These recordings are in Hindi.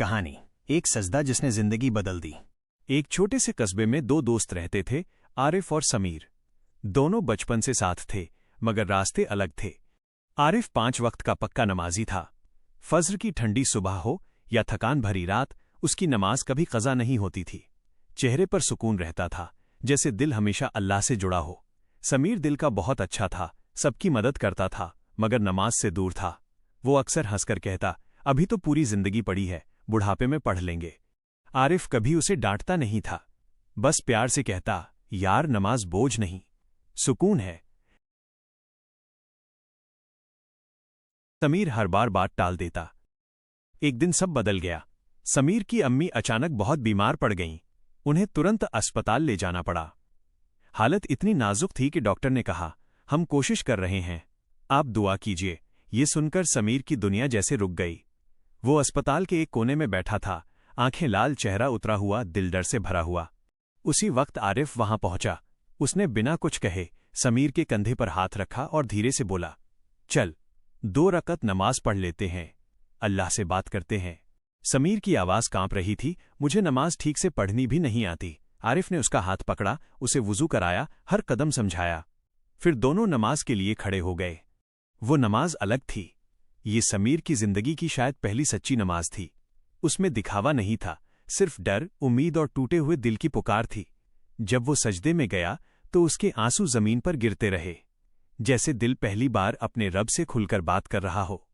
कहानी, एक सजदा जिसने जिंदगी बदल दी। एक छोटे से कस्बे में दो दोस्त रहते थे, आरिफ और समीर। दोनों बचपन से साथ थे, मगर रास्ते अलग थे। आरिफ 5 वक्त का पक्का नमाजी था। फज्र की ठंडी सुबह हो या थकान भरी रात, उसकी नमाज कभी कज़ा नहीं होती थी। चेहरे पर सुकून रहता था, जैसे दिल हमेशा अल्लाह से जुड़ा हो। समीर दिल का बहुत अच्छा था, सबकी मदद करता था, मगर नमाज से दूर था। वो अक्सर हंसकर कहता, अभी तो पूरी जिंदगी पड़ी है, बुढ़ापे में पढ़ लेंगे। आरिफ कभी उसे डांटता नहीं था, बस प्यार से कहता, यार नमाज बोझ नहीं, सुकून है। समीर हर बार बात टाल देता। एक दिन सब बदल गया। समीर की अम्मी अचानक बहुत बीमार पड़ गईं। उन्हें तुरंत अस्पताल ले जाना पड़ा। हालत इतनी नाजुक थी कि डॉक्टर ने कहा, हम कोशिश कर रहे हैं, आप दुआ कीजिए। ये सुनकर समीर की दुनिया जैसे रुक गई। वो अस्पताल के एक कोने में बैठा था, आंखें लाल, चेहरा उतरा हुआ, दिल डर से भरा हुआ। उसी वक्त आरिफ वहां पहुंचा। उसने बिना कुछ कहे समीर के कंधे पर हाथ रखा और धीरे से बोला, चल 2 रकत नमाज पढ़ लेते हैं, अल्लाह से बात करते हैं। समीर की आवाज कांप रही थी, मुझे नमाज ठीक से पढ़नी भी नहीं आती। आरिफ ने उसका हाथ पकड़ा, उसे वुजू कराया, हर कदम समझाया। फिर दोनों नमाज के लिए खड़े हो गए। वो नमाज अलग थी। ये समीर की जिंदगी की शायद पहली सच्ची नमाज थी। उसमें दिखावा नहीं था, सिर्फ डर, उम्मीद और टूटे हुए दिल की पुकार थी। जब वो सजदे में गया तो उसके आंसू जमीन पर गिरते रहे, जैसे दिल पहली बार अपने रब से खुलकर बात कर रहा हो।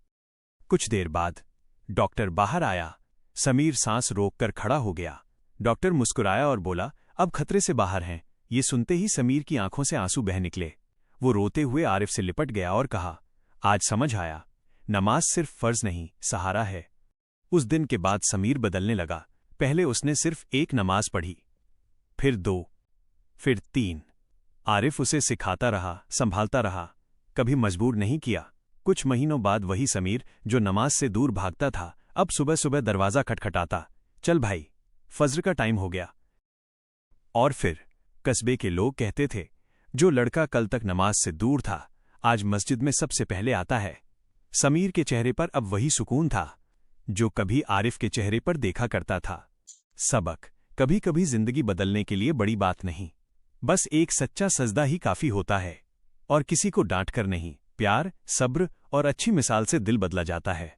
कुछ देर बाद डॉक्टर बाहर आया। समीर सांस रोककर खड़ा हो गया। डॉक्टर मुस्कुराया और बोला, अब खतरे से बाहर हैं। ये सुनते ही समीर की आंखों से आंसू बह निकले। वो रोते हुए आरिफ से लिपट गया और कहा, आज समझ आया, नमाज सिर्फ फर्ज नहीं, सहारा है। उस दिन के बाद समीर बदलने लगा। पहले उसने सिर्फ 1 नमाज पढ़ी, फिर 2, फिर 3। आरिफ उसे सिखाता रहा, संभालता रहा, कभी मजबूर नहीं किया। कुछ महीनों बाद वही समीर जो नमाज से दूर भागता था, अब सुबह सुबह दरवाजा खटखटाता, चल भाई, फज्र का टाइम हो गया। और फिर कस्बे के लोग कहते थे, जो लड़का कल तक नमाज से दूर था, आज मस्जिद में सबसे पहले आता है। समीर के चेहरे पर अब वही सुकून था जो कभी आरिफ के चेहरे पर देखा करता था। सबक, कभी कभी जिंदगी बदलने के लिए बड़ी बात नहीं, बस एक सच्चा सजदा ही काफी होता है। और किसी को डांट कर नहीं, प्यार, सब्र और अच्छी मिसाल से दिल बदला जाता है।